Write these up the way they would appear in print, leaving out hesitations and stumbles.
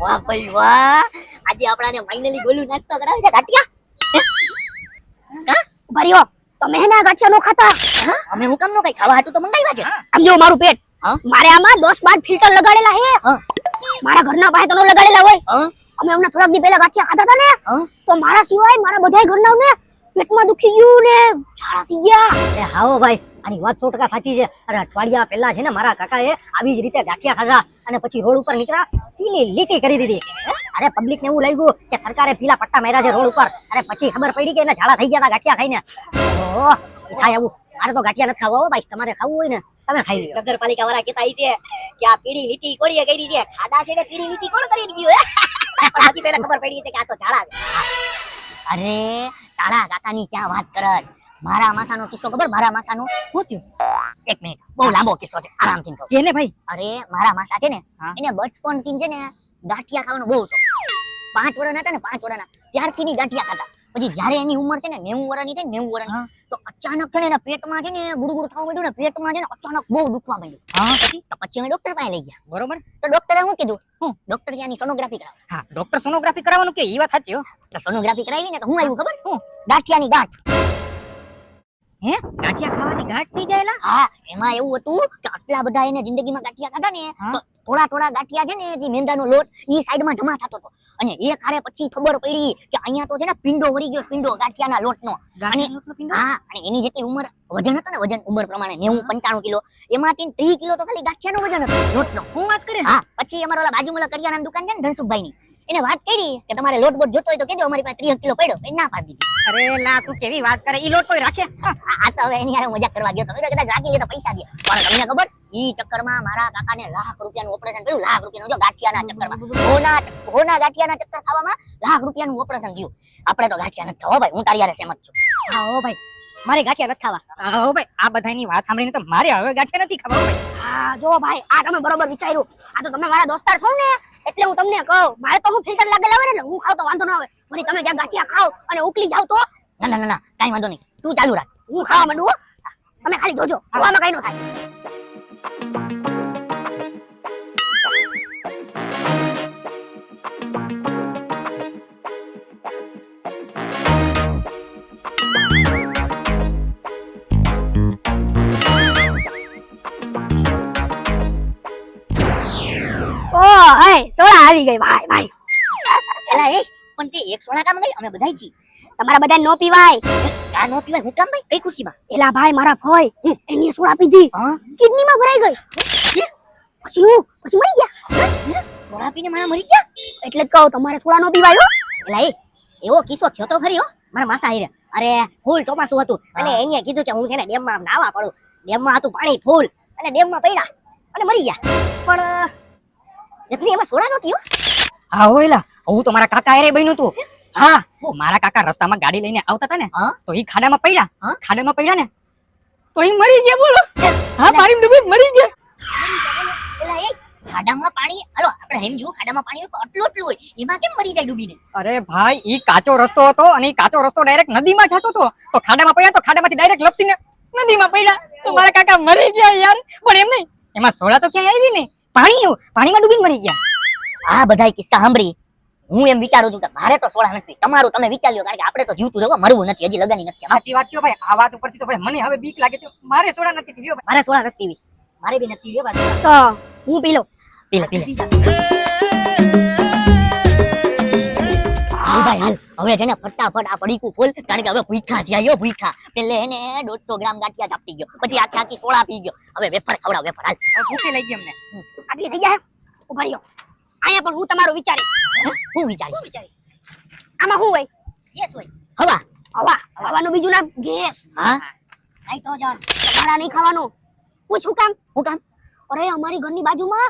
વાહ ભાઈ વાહ, આજે આપણાને ફાઇનલી ગોલું નાસ્તો કરાવે છે ગાંઠિયા. હા ભર્યો તમે હે ને ગાંઠિયા નો ખાતા. હા, અમે હું કામ નો કઈ ખાવા હતું તો મંગાવ્યા છે. આમ જો મારું પેટ, હા? મારે આમાં 10-12 ફિલ્ટર લગાડેલા હે. હા. મારા ઘરના પાસે તો નો લગાડેલા હોય. હા અમે હમણાં થોડાક દી પહેલા ગાંઠિયા ખાતા હતા ને, હા તો મારા સિવાય મારા બધાય ઘરનાઓને પેટમાં દુખી ગયું ને ઝાડા થઈ ગયા. એ હાવો ભાઈ, આની વાત 100% સાચી છે. અરે અઠવાડિયા પહેલા છે ને મારા કાકાએ આવી જ રીતે ગાંઠિયા ખાધા અને પછી રોડ ઉપર નીકળ્યા પીલી લીટી કરી દીધી. અરે પબ્લિક ને એવું લાગ્યું કે સરકારે પીલા પટ્ટા માર્યા છે રોડ ઉપર. અને પછી ખબર પડી કે એને ઝાડા થઈ ગયા હતા ગાંઠિયા ખાઈને. ઓહ, થાય આવું. મારે તો ગાંઠિયા નથી ખાવા હો ભાઈ, તમારે ખાવું હોય ને તમે ખાઈ લો. નગરપાલિકા વાળા કહેતા છે કે આ પીળી લીટી કોળીએ કરી છે. ખાડા છે ને પીળી લીટી કોણ કરી ગયું હે? પણ પછી પહેલા ખબર પડી છે કે આ તો ઝાડા છે. અરે તારા કાકાની ક્યાં વાત કરસ? મારા માસાનો કિસ્સો ખબર? મારા માસાનો શું થયું? એક મિનિટ, બહુ લાંબો કિસ્સો છે, આરામથી કહું. કેને ભાઈ? અરે મારા માસા છે ને, હા? એને બચપનથી છે ને ગાંઠિયા ખાવાનો બહુ શોખ. 5 વર્ષના હતા ને, 5 વર્ષના ત્યારથી ની ગાંઠિયા ખાતા. પછી જ્યારે એની ઉંમર છે ને 90 વર્ષની થઈ, 90 વર્ષની, તો અચાનક છે ને એના પેટમાં છે ને ગુડગુડ થવા માંડ્યું ને, પેટમાં છે ને અચાનક બહુ દુખવા માંડ્યું. હા, પછી અમે ડોક્ટર પાસે લઈ ગયા. બરોબર. તો ડોક્ટરે શું કીધું? ડોક્ટર ત્યાંની સોનોગ્રાફી કરાવ. હા, ડોક્ટર સોનોગ્રાફી કરાવવાનું કે ઈ વાત સાચી હો. તો સોનોગ્રાફી કરાવી ને તો હું આવ્યું ખબર? ગાંઠિયાની ગાંઠ. હે, ગાંઠિયા ખાવાની ગાંઠ થઈ જાયલા? હા, એમાં એવું હતું કે આટલા બધા એને જિંદગીમાં ગાંઠિયા ખાધા ને, તો થોડા ગાંઠિયા છે ને જે મેંદાનો લોટ ઈ સાઈડમાં જમા થતો હતો. અને એ ખારે પછી ખબર પડી કે અહીંયા તો છે ને પિંડો વળી ગયો, પિંડો ગાંઠિયાના લોટનો. અને હા, અને એની જેટલી ઉંમર, વજન હતો ને, વજન ઉંમર પ્રમાણે 90-95 કિલો, એમાંથી 30 કિલો તો ખાલી ગાંઠિયાનો વજન હતો, લોટનો. હું વાત કરે? હા, પછી અમારા ઓલા બાજુમાં કરિયાણાની દુકાન છે ને ધનસુખભાઈની, એને વાત કરી કે તમારે લોટ બોટ જોતો હોય તો કેજો, અમારી પાસે 30 કિલો પડ્યો. એ ના પાડી દીધી. અરે લા, તું કેવી વાત કરે? ઈ લોટ કોઈ રાખે? આ તો હવે એની હારે મજાક કરવા ગયો. તમે કદાચ રાખી લે તો પૈસા દે. પણ તમને ખબર છે, ઈ ચક્કરમાં મારા કાકાને લાખ રૂપિયાનું ઓપરેશન કર્યું. લાખ રૂપિયાનું, જો ગાંઠિયાના ચક્કરમાં, ઘોના ગાંઠિયાના ચક્કર ખાવામાં લાખ રૂપિયાનું ઓપરેશન થયું. આપણે તો ગાંઠિયા નથી ખાવા ભાઈ, હું તારી હારે સહેમત છું. હા હો ભાઈ, મારે ગાંઠિયા નથી ખાવા. હા હો ભાઈ, આ બધાની વાત સાંભળીને તો મારે હવે ગાંઠિયા નથી ખાવા ભાઈ. હા જો ભાઈ, આ તમે બરોબર વિચાર્યું. આ તો તમે મારા દોસ્તાર છો ને, એટલે હું તમને કહું. મારે તો હું ફિલ્ટર લાગેલા હોય ને, હું ખાવ તો વાંધો ના આવે. વળી તમે જ્યાં ગાંઠિયા ખાવ અને ઉકલી જાવ તો ના, કાઈ વાંધો નહીં, તું ચાલુ રાખ, હું ખાવા માંડું હો. તમે ખાલી જોજો, આમાં કઈ નો થાય. ઓહ, હે સોડા આવી ગઈ ભાઈ ભાઈ. એલા એ પણ તે એક સોડા કામ ગઈ, અમે બધાય છી. તમારા બધા નો પીવાય. આ નો પીવાય, હું કામ ભાઈ? કઈ ખુશીમાં? એલા ભાઈ, મારા ભોય એની સોડા પીધી, હા, કિડનીમાં ભરાઈ ગઈ. પછી મરી ગયા. સોડા પીને મારા મરી ગયા. એટલે જ કહું, તમારે સોડા નો પીવાય હો. એલા એ એવો કિસ્સો થયો તો ખરી હો મારા માસા હારે. અરે ફૂલ ચોમાસું હતું અને એને કીધું કે હું છે ને ડેમમાં નાવા પડું. ડેમમાં હતું પાણી ફૂલ, અને ડેમમાં પડ્યા અને મરી ગયા. પણ જતની એમાં સોડા નહોતી હો. હા હો એલા, હું તો મારા કાકા હારે બન્યું તું. હા, મારા કાકા રસ્તામાં ગાડી લઈને આવતા હતા ને, તો ઈ ખાડામાં પડ્યા ને, તો ઈ મરી ગયા. બોલો. હા, પાણી ડૂબી મરી ગયા. એલા એ ખાડામાં પાણી, હાલો આપણે સમજુ ખાડામાં પાણી હોય તો આટલું હોય, એમાં કેમ મરી જાય ડૂબીને? અરે ભાઈ, ઈ કાચો રસ્તો હતો અને ઈ કાચો રસ્તો ડાયરેક્ટ નદીમાં જતો હતો. તો ખાડામાં પડ્યા, તો ખાડામાંથી ડાયરેક્ટ લપસીને નદીમાં પડ્યા. તો મારા કાકા મરી ગયા યાર. પણ એમ નહીં, એમાં સોડા તો ક્યાંય આવી નહીં, પાણીમાં ડૂબીને મરી ગયા. આ બધાય કિસ્સા સાંભળી હું એમ વિચારું છું કે મારે તો સોડા નથી. તમારું તમે વિચાર્યો, કારણ કે આપણે તો જીવતું રહેવું, મરવું નથી, હજી લગન નથી. સાચી વાત છે ભાઈ. આ વાત ઉપરથી તો ભાઈ મને હવે બીક લાગે છે. મારે સોડા નથી પીવી ભાઈ. મારે સોડા નથી પીવી, મારે બી નથી પીવી ભાઈ. તો હું પી લઉં. પી લે. હાલ ભાઈ હાલ, હવે છે ને ફટાફટ આ પડીકું ખોલ, કારણ કે હવે ભૂખા થયા, ભૂખા. પેલે એને 150 ગ્રામ ગાંઠિયા ચાપી ગયો, પછી આખી સોડા પી ગયો. હવે વેફર ખવડાવ, વેફર હાલ. હવે ભૂખે લઈ ગઈ અમને. આટલી થઈ જાય ઉભા રહ્યો. અહીંયા પણ હું તમારું વિચારીશ. હું વિચારીશ? આમાં શું હોય? ગેસ હોય, હવા. હવાનું બીજું નામ ગેસ. હા, નાઇટ્રોજન. તમારા નહીં ખાવાનું. પૂછું કામ? હું કામ? અરે અમારી ઘરની બાજુમાં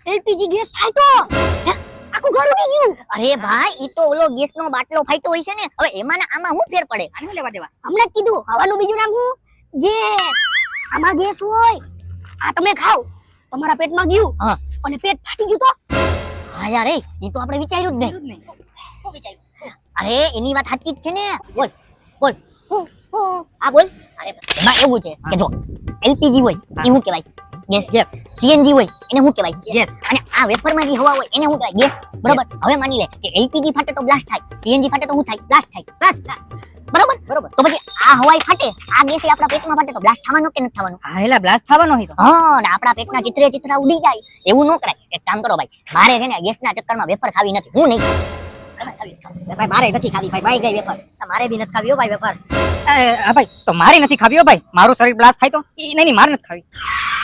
એલપીજી ગેસ ફાટ્યો. આખું ઘર ઉડી ગયું. અરે ભાઈ, ઈ તો ઓલો ગેસનો બાટલો ફાટ્યો હોય છે ને. હવે એમાં ને આમાં શું ફેર પડે? આને લેવા દેવા. હમણાં જ કીધું, હવાનું બીજું નામ શું? ગેસ. આમાં ગેસ હોય. આ તમે ખાવ, તમારા પેટમાં ગયું, હા, અને પેટ ફાટી ગયું તો? હા યાર, ઈ તો આપણે વિચાર્યું જ નહીં. શું વિચાર્યું? અરે એની વાત સાચી જ છે ને. બોલ. આ બોલ. અરે એમાં એવું છે કે જો એલપીજી હોય એ શું કહેવાય? ગેસ સીએનજી હોય એને શું કહેવાય Yes. અને આ વેફરમાં જે હવા હોય એને શું કહેવાય ગેસ બરોબર હવે માની લે કે એલપીજી ફાટે તો બ્લાસ્ટ થાય સીએનજી ફાટે તો શું થાય બ્લાસ્ટ થાય બ્લાસ્ટ બરોબર તો પછી આ હવાઈ ફાટે આ ગેસ આપણા પેટમાં ફાટે તો બ્લાસ્ટ થવાનો કે નથી થવાનો હા એટલે બ્લાસ્ટ થવાનો હોય તો હા ને આપણા પેટના ચિત્રા ઉડી જાય એવું ન કરાય એક કામ કરો ભાઈ મારે છે ને ગેસના ચક્કરમાં વેફર ખાવી નથી હું નહીં ભાઈ મારે નથી ખાવી ભાઈ ગઈ વેફર મારે બી નથી ખાવી હો ભાઈ વેફર હા ભાઈ તો મારે નથી ખાવી હો ભાઈ મારું શરીર બ્લાસ્ટ થાય તો નહીં મારે નથી ખાવી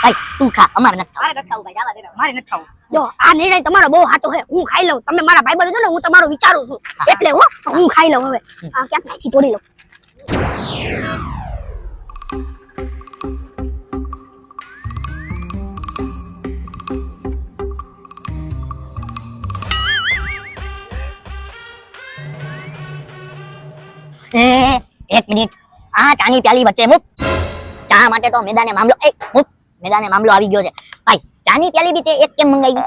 ભાઈ તું ખા અમારે નથી ખાવું. મારે નથી ખાવું ભાઈ જવા દે મારે નથી ખાવું જો આ નિર્ણય તમારો બહુ સાચો છે હું ખાઈ લઉં તમે મારા ભાઈબંધ છો ને હું તમારું વિચારું છું એટલે હું ખાઈ લઉં હવે આ ક્યાંક નાખી તોડી લઉં એક મિનિટ આ ચાની પ્યાલી વચ્ચે મૂક ચા માટે તો મેદાને મામલો મૂક મેદાને મામલો આવી ગયો છે ભાઈ ચાની પ્યાલી બી તે એક કેમ મંગાવી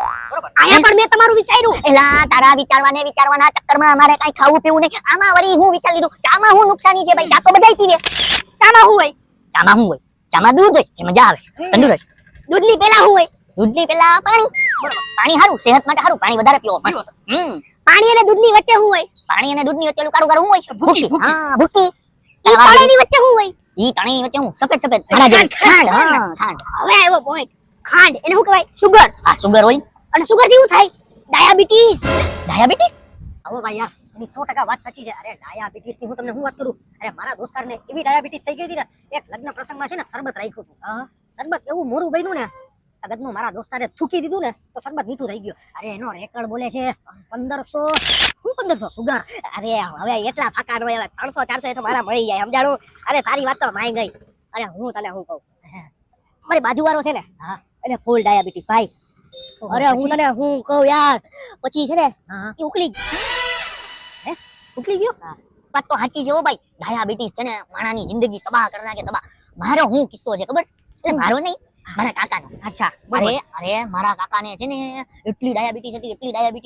આયા પણ મેં તમારું વિચાર્યું એલા તારા વિચારવાના ચક્કરમાં અમારે કઈ ખાવું પીવું નહીં આમાં વળી હું વિચાર લીધું ચામાં હું નુકસાની છે ભાઈ ચા તો બધાય પીવે ચામાં હું હોય ચામાં દૂધ હોય જે મજા આવે તંદુરસ્ત દૂધની પેલા હું હોય દૂધની પેલા પાણી સારું સેહત માટે સારું પાણી વધારે પીવો મસ્ત પાણી અને દૂધની વચ્ચે હું હોય પાણી અને દૂધની વચ્ચે કાળું કાળું હું હોય ભૂકી હા ભૂકી ઈ પાણીની વચ્ચે હું હોય ઈ ત્રણેયની વચ્ચે હું સફેદ મારા જેવી ખાંડ હા ખાંડ હવે આવ્યો પોઈન્ટ ખાંડ એને શું કહેવાય સુગર આ સુગર હોય અને સુગર થી શું થાય ડાયાબિટીસ ડાયાબિટીસ આવો ભાઈ યાર એની 100% વાત સાચી છે અરે ડાયાબિટીસ ની હું તમને શું વાત કરું અરે મારા દોસ્તારને એવી ડાયાબિટીસ થઈ ગઈ હતી ને એક લગ્ન પ્રસંગમાં છે ને શરબત રાખ્યું હતું શરબત એવું મોરું બન્યું ને અગતનું મારા દોસ્તારે થૂકી દીધું ને તો શરબત મીઠું થઈ ગયું અરે એનો રેકર્ડ બોલે છે 1500 સુગર અરે હવે એટલા ફાકા ન હોય હવે 300 400 તો મારા મળી જાય સમજાણું અરે તારી વાત તો માઈ ગઈ અરે હું તને શું કહું મારી બાજુવાળો છે ને હા એને ફૂલ ડાયાબિટીસ ભાઈ અરે હું તને હું કહું યાર પછી છે ને એ ઉકલી ગયો વાત તો સાચી છે હો ભાઈ ડાયાબિટીસ છે ને માણાની જિંદગી તબાહ કરી નાખે તબાહ મારો હું કિસ્સો છે ખબર છે એટલે મારો નહીં મારા કાકાનો અચ્છા અરે મારા કાકાને છે ને એટલી ડાયાબિટીસ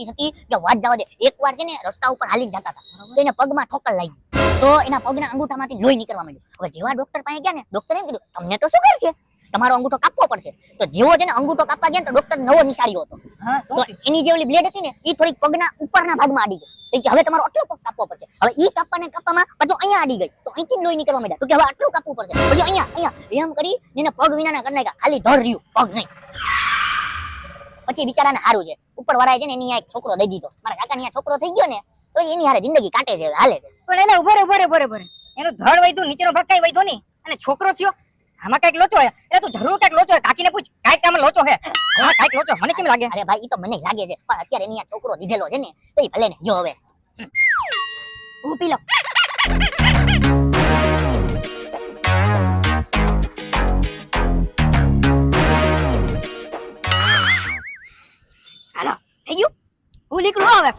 હતી કે વાત જવા દે એકવાર છે ને રસ્તા ઉપર હાલીને જતા હતા તો એને પગમાં ઠોકર લાગી તો એના પગના અંગૂઠામાંથી લોહી નીકળવા માંડ્યું હવે જેવા ડોક્ટર પાસે ગયા ને ડોક્ટરે એમ કીધું તમને તો સુગર છે તમારો અંગૂઠો કાપવો પડશે તો જેવો છે ને અંગૂઠો કાપવા ગયા ને તો ડોક્ટર નવો નિશાળ્યો હતો તો એની જે ઓલી બ્લેડ હતી ને એ થોડીક પગના ઉપરના ભાગમાં આડી ગઈ કે હવે તમારો આટલો પગ કાપવો પડશે હવે ઈ કાપવામાં પાછું અહીંયા આડી ગઈ તો અહીંથી લોહી નીકળવા માંડ્યા તો કે હવે આટલું કાપવું પડશે પછી અહીંયા એમ કરી એને પગ વિનાના કરી નાખ્યા ખાલી ધર રહ્યું પગ નહીં પછી બિચારાને સારું છે ઉપર વાળાએ છે ને એની એક છોકરો દઈ દીધો મારા કાકાની છોકરો થઈ ગયો ને તો એની હારે જિંદગી કાટે છે હાલે છે પણ એને ઉભરે એનું ધડ વૈધું નીચેનો ભાગ કઈ વૈધો નહીં અને છોકરો થયો આમાં કઈક લોચો હે એટલે તું જરૂર કઈક લોચો હે કાકીને પૂછ કઈક આમાં લોચો હે હા કઈક લોચો મને કેમ લાગે અરે ભાઈ ઈ તો મને લાગે છે પણ અત્યારે એની આ છોકરો દીધેલો છે ને તો ઈ ભલે ને જો હવે હું પી લો હાલો થઈ ગયું હું નીકળું હવે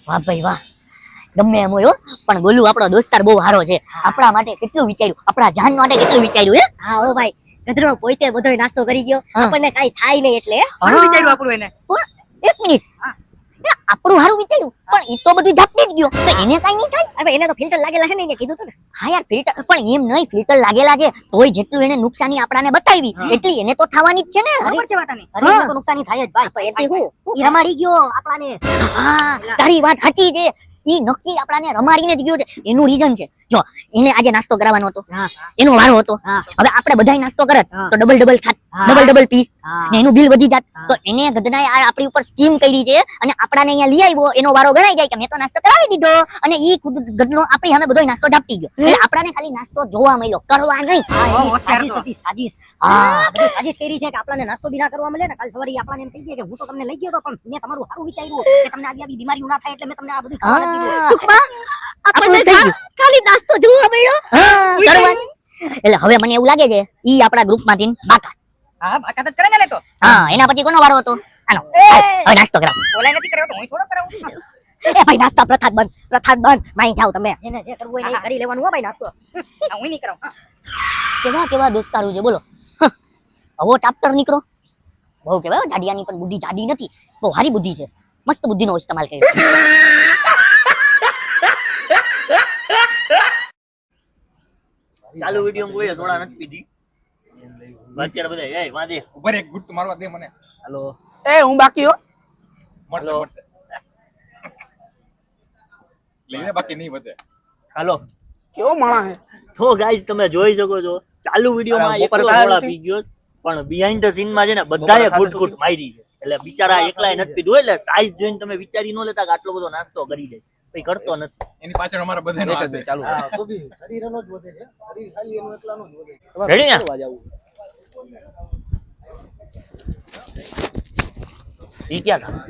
વાહ ભાઈ વાહ ગમે એમ હોય હો પણ બોલું આપણો દોસ્તાર બહુ સારો છે આપણા માટે કેટલું વિચાર્યું આપણા જાન માટે કેટલું વિચાર્યું હે હા ઓ ભાઈ ગધરો પોતે બધોય નાસ્તો કરી ગયો આપણને કાઈ થાય નહીં એટલે સારું વિચાર્યું આપણું એને પણ એક મિનિટ આપણું સારું વિચાર્યું પણ ઈ તો બધું જાપતી જ ગયો તો એને કાઈ નહીં થાય અરે એને તો ફિલ્ટર લાગેલા છે ને એને કીધું તો ને હા યાર ફિલ્ટર પણ એમ નહીં ફિલ્ટર લાગેલા છે તોય જેટલું એને નુકસાની આપણાને બતાવી એટલી એને તો થવાની જ છે ને ખબર છે વાતાની શરીરને તો નુકસાની થાય જ ભાઈ પણ એથી હું ઈ રમાડી ગયો આપણાને હા તારી વાત સાચી છે ઈ નક્કી આપણાને રમાડીને જ ગયો છે એનું રીઝન છે જો એને આજે નાસ્તો કરાવવાનો હતો એનો વારો હતો હવે આપણે બધાય નાસ્તો કરત તો ડબલ ખાત ડબલ પીસ ને એનું બિલ વધી જાત તો એને ગધનાએ આ આપણી ઉપર સ્કીમ કરી છે અને આપણાને અહીંયા લઈ આવ્યો એનો વારો ગણાઈ જાય કે મેં તો નાસ્તો કરાવી દીધો અને ઈ ખુદ ગધનો આપણી સામે બધોય નાસ્તો ઝાપટી ગયો એટલે આપણાને ખાલી નાસ્તો જોવા મળ્યો કરવા નહીં સાજીશ હા બધી સાજીશ કરી છે કે આપણને નાસ્તો બી ના કરવા મળે ને કાલ સવારે આપણને એમ કહી દે કે હું તો તમને લઈ ગયો તો પણ મેં તમારું સારું વિચાર્યું કે તમને આવી બીમારીઓ ના થાય એટલે મેં તમને આ બધું ખાવા આપણને ખાલી નાસ્તો જોવા મળ્યો એટલે હવે મને એવું લાગે છે ઈ આપણા ગ્રુપમાંથી બાકા હા બાકાત જ કરે ને તો હા એના પછી કોનો વારો હતો આનો હવે નાસ્તો કરાવ ઓલાય નથી કર્યો તો હું થોડો કરાવું છું એ ભાઈ નાસ્તા પ્રથા બંધ માઈ જાવ તમે એને જે કરવું હોય એ કરી લેવાનું હો ભાઈ નાસ્તો હું નહીં કરાવું કેવા દોસ્તારો છે બોલો આવો ચાપ્ટર નીકળો બહુ કેવાય જાડિયાની પણ બુદ્ધિ જાડી નથી બહુ સારી બુદ્ધિ છે મસ્ત બુદ્ધિનો ઇસ્તેમાલ કર્યો ચાલુ વિડીયો કોઈ થોડા નથી પીધી અત્યારે બધા એ વાંધે ઉપર એક ગુટ મારવા દે મને. હાલો એ હું બાકી હો મળશે Hello. મળશે. લઈને બાકી નહીં વધે. હાલો કેવો માણા હે તો ગાઈઝ તમે જોઈ શકો છો ચાલુ વિડીયોમાં બપોરે એકલો કાંઈ થોડા નથી? પી ગયો પણ બિહાઇન્ડ ધ સીન માં છે ને બધાએ ગુટ ગુટ મારી છે એટલે બિચારા એકલાય નથી પીધું એટલે સાઈઝ જોઈને તમે વિચારી ન લેતા કે આટલો બધો નાસ્તો કરી દે પછી કરતો નથી એની પાછળ અમારા બધાનો હાથ છે. રેડી ને ઈ ક્યાં હતા